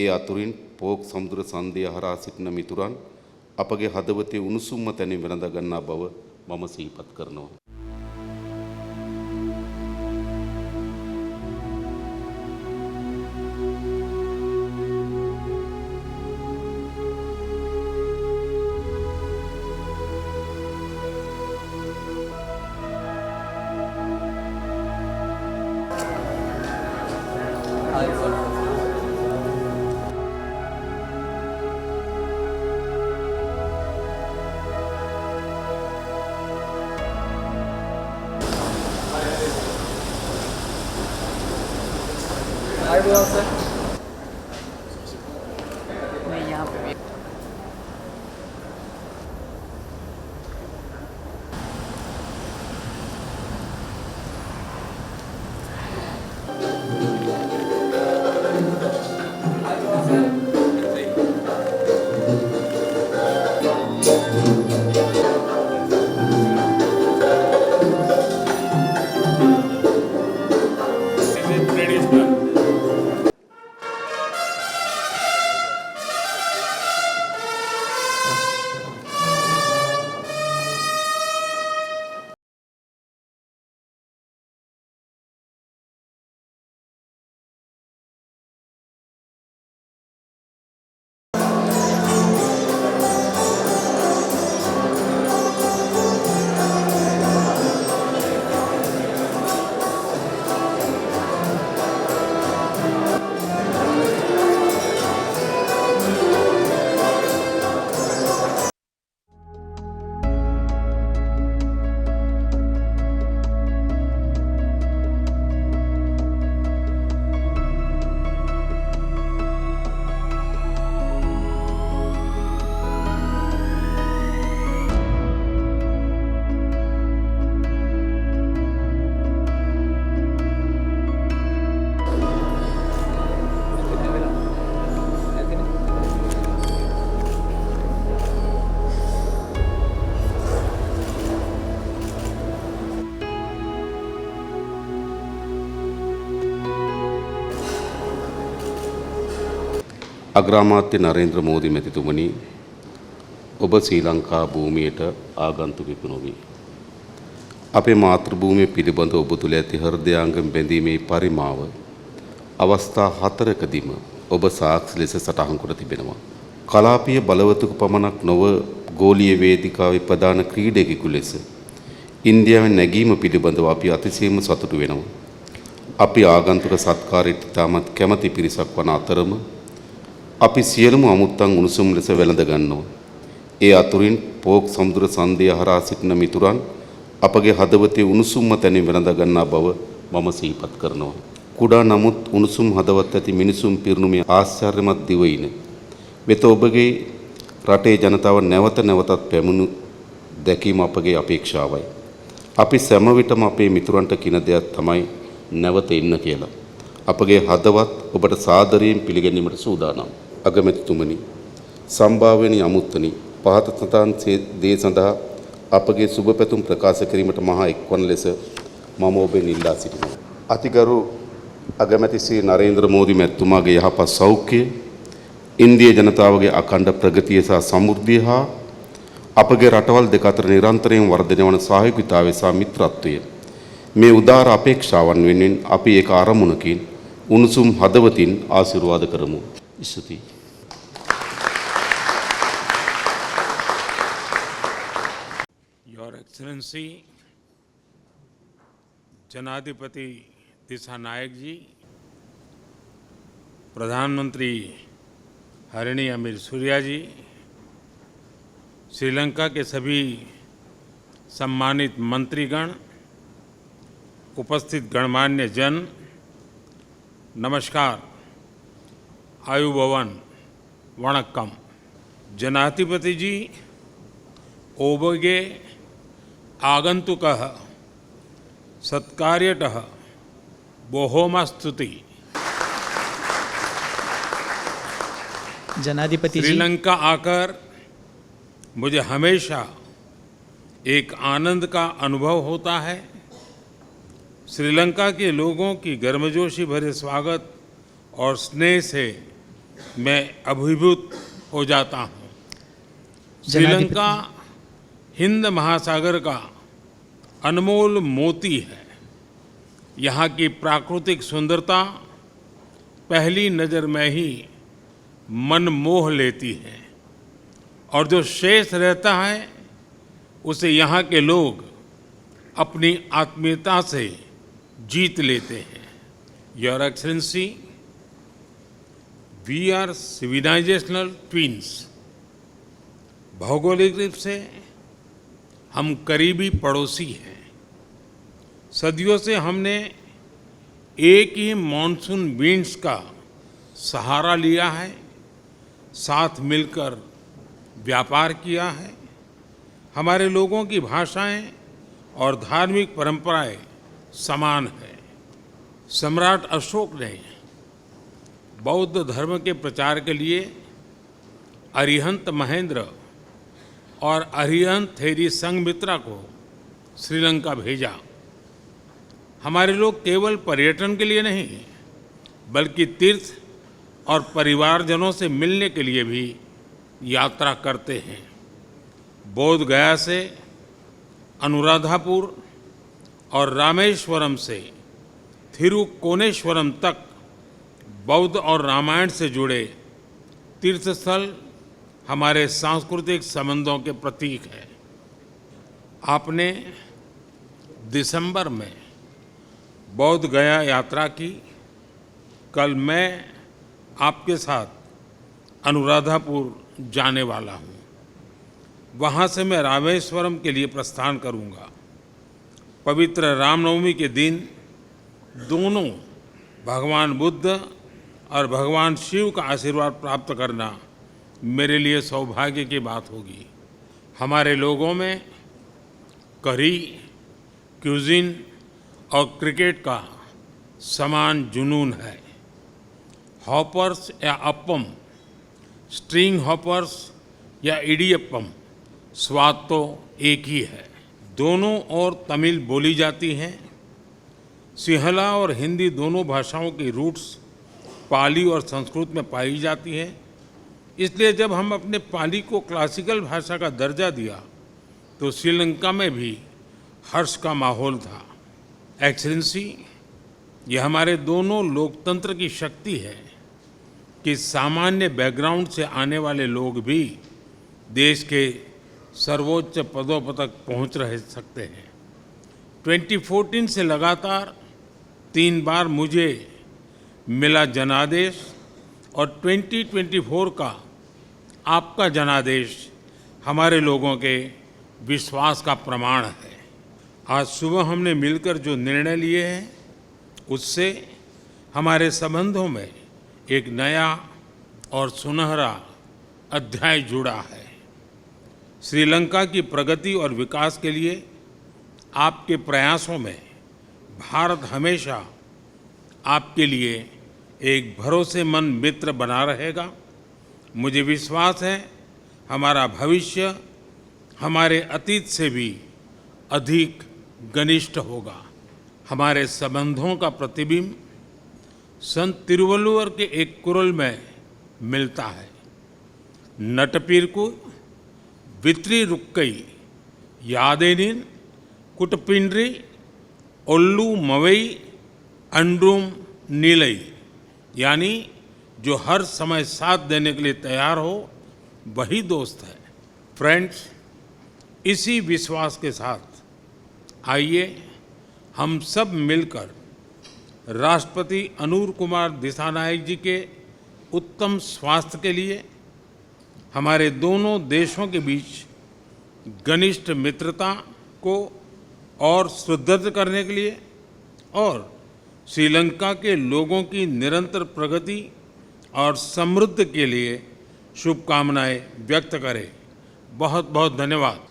ඒ අතුරින් පෝක් සමුද්‍ර සන්ධිය හරහා සිටින මිතුරන් අපගේ හදවතේ උණුසුම්ම තැනින් වෙනඳ ගන්නා බව මම සිහිපත් කරනවා. मैं यहाँ पे भी අග්‍රාමාත්‍ය නරේන්ද්‍ර මෝදි මැතිතුමනි, ඔබ ශ්‍රී ලංකා භූමියට ආගන්තුකෙකු නොවී අපේ මාතෘ භූමිය පිළිබඳ ඔබ තුළ ඇති හෘදයාංගම බැඳීමේ පරිමාව අවස්ථා 4කදීම ඔබ සාක්ෂි ලෙස සටහන් කොට තිබෙනවා. කලාපීය බලවතුක පමණක් නොව ගෝලීය වේදිකාවේ ප්‍රධාන ක්‍රීඩකයෙකු ලෙස ඉන්දියාවේ නැගීම පිළිබඳව අපි අතිශයින්ම සතුටු වෙනවා. අපි ආගන්තුක සත්කාරයට ඉතාමත් කැමැති පිරිසක් වන අතරම අපි සියලුම අමුත්තන් උණුසුම් ලෙස වැළඳ ගන්නවා. ඒ අතුරින් පෝක් සමුද්‍ර සන්ධිය හරහා සිටින මිතුරන් අපගේ හදවතේ උණුසුම්ම තැනින් වෙනඳ ගන්නා බව මම සිහිපත් කරනවා. කුඩා නමුත් උණුසුම් හදවත් ඇති මිනිසුන් පිරුණු මේ ආශ්චර්යමත් දිවයින වෙත ඔබගේ රටේ ජනතාව නැවත නැවතත් පැමුණු දැකීම අපගේ අපේක්ෂාවයි. අපි සෑම විටම අපේ මිතුරන්ට කියන දෙයක් තමයි නැවත එන්න කියලා. අපගේ හදවත් ඔබට සාදරයෙන් පිළිගැනීමට සූදානම්. අගමැතිතුමනි, සම්භාවනීය අමුත්තනි, පහත සටහන් දේ සඳහා අපගේ සුබ පැතුම් ප්‍රකාශ කිරීමට මහා එක්වන ලෙස මම ඔබෙන් ඉල්ලා සිටිනවා. අතිගරු අගමැති ශ්‍රී නරේන්ද්‍ර මෝදි මැතිතුමාගේ යහපත් සෞඛ්‍යය, ඉන්දිය ජනතාවගේ අඛණ්ඩ ප්‍රගතිය සහ සමෘද්ධිය හා අපගේ රටවල් දෙක අතර නිරන්තරයෙන් වර්ධනය වන සහයෝගීතාවය සහ මිත්‍රත්වය මේ උදාර අපේක්ෂාවන් වෙනුවෙන් අපි ඒක අරමුණකින් උණුසුම් හදවතින් ආශිර්වාද කරමු. ස්තුතියි. Your Excellency जनाधिपति दिशानायक जी, प्रधानमंत्री हरिणी अमीर सूर्या जी, श्रीलंका के सभी सम्मानित मंत्रीगण, उपस्थित गणमान्य जन, नमस्कार, आयुभवन, वणक्कम. जनाधिपति जी ओबगे आगंतुकः सत्कार्यतः बोहोमस्तुति. जनाधिपति जी, श्रीलंका आकर मुझे हमेशा एक आनंद का अनुभव होता है. श्रीलंका के लोगों की गर्मजोशी भरे स्वागत और स्नेह से मैं अभिभूत हो जाता हूँ। श्रीलंका हिंद महासागर का अनमोल मोती है। यहाँ की प्राकृतिक सुंदरता पहली नज़र में ही मन मोह लेती है और जो शेष रहता है उसे यहाँ के लोग अपनी आत्मीयता से जीत लेते हैं। Your excellency, we are civilisational twins. भौगोलिक रूप से हम करीबी पड़ोसी हैं। सदियों से हमने एक ही मॉनसून विंड्स का सहारा लिया है, साथ मिलकर व्यापार किया है। हमारे लोगों की भाषाएं और धार्मिक परंपराएं समान है। सम्राट अशोक ने बौद्ध धर्म के प्रचार के लिए अरिहंत महेंद्र और अरिहंत थेरी संघमित्रा को श्रीलंका भेजा। हमारे लोग केवल पर्यटन के लिए नहीं बल्कि तीर्थ और परिवारजनों से मिलने के लिए भी यात्रा करते हैं। बोध गया से अनुराधापुर और रामेश्वरम से थिरुकोनेश्वरम तक बौद्ध और रामायण से जुड़े तीर्थस्थल हमारे सांस्कृतिक संबंधों के प्रतीक हैं। आपने दिसंबर में बौद्ध गया यात्रा की। कल मैं आपके साथ अनुराधापुर जाने वाला हूँ। वहाँ से मैं रामेश्वरम के लिए प्रस्थान करूँगा। पवित्र रामनवमी के दिन दोनों भगवान बुद्ध और भगवान शिव का आशीर्वाद प्राप्त करना मेरे लिए सौभाग्य की बात होगी। हमारे लोगों में करी, क्यूजिन और क्रिकेट का समान जुनून है। हॉपर्स या अप्पम, स्ट्रिंग हॉपर्स या इडियप्पम, स्वाद तो एक ही है। दोनों ओर तमिल बोली जाती हैं। सिंहला और हिंदी दोनों भाषाओं की रूट्स पाली और संस्कृत में पाई जाती हैं। इसलिए जब हम अपने पाली को क्लासिकल भाषा का दर्जा दिया तो श्रीलंका में भी हर्ष का माहौल था। एक्सेलेंसी, यह हमारे दोनों लोकतंत्र की शक्ति है कि सामान्य बैकग्राउंड से आने वाले लोग भी देश के सर्वोच्च पदों तक पहुंच रह सकते हैं। 2014 से लगातार 3 बार मुझे मिला जनादेश और 2024 का आपका जनादेश हमारे लोगों के विश्वास का प्रमाण है। आज सुबह हमने मिलकर जो निर्णय लिए हैं उससे हमारे संबंधों में एक नया और सुनहरा अध्याय जुड़ा है। श्रीलंका की प्रगति और विकास के लिए आपके प्रयासों में भारत हमेशा आपके लिए एक भरोसेमंद मित्र बना रहेगा। मुझे विश्वास है हमारा भविष्य हमारे अतीत से भी अधिक घनिष्ठ होगा। हमारे संबंधों का प्रतिबिंब संत तिरुवल्लुवर के एक कुरल में मिलता है। नटपीरकु वित्री रुक्कई यादेनिन कुटपिंड्री ओल्लू मवई अंड्रुम नीलई, यानी जो हर समय साथ देने के लिए तैयार हो वही दोस्त है। फ्रेंड्स, इसी विश्वास के साथ आइए हम सब मिलकर राष्ट्रपति अनूर कुमार दिसानायक जी के उत्तम स्वास्थ्य के लिए, हमारे दोनों देशों के बीच घनिष्ठ मित्रता को और सुदृढ़ करने के लिए और श्रीलंका के लोगों की निरंतर प्रगति और समृद्धि के लिए शुभकामनाएं व्यक्त करें। बहुत बहुत धन्यवाद।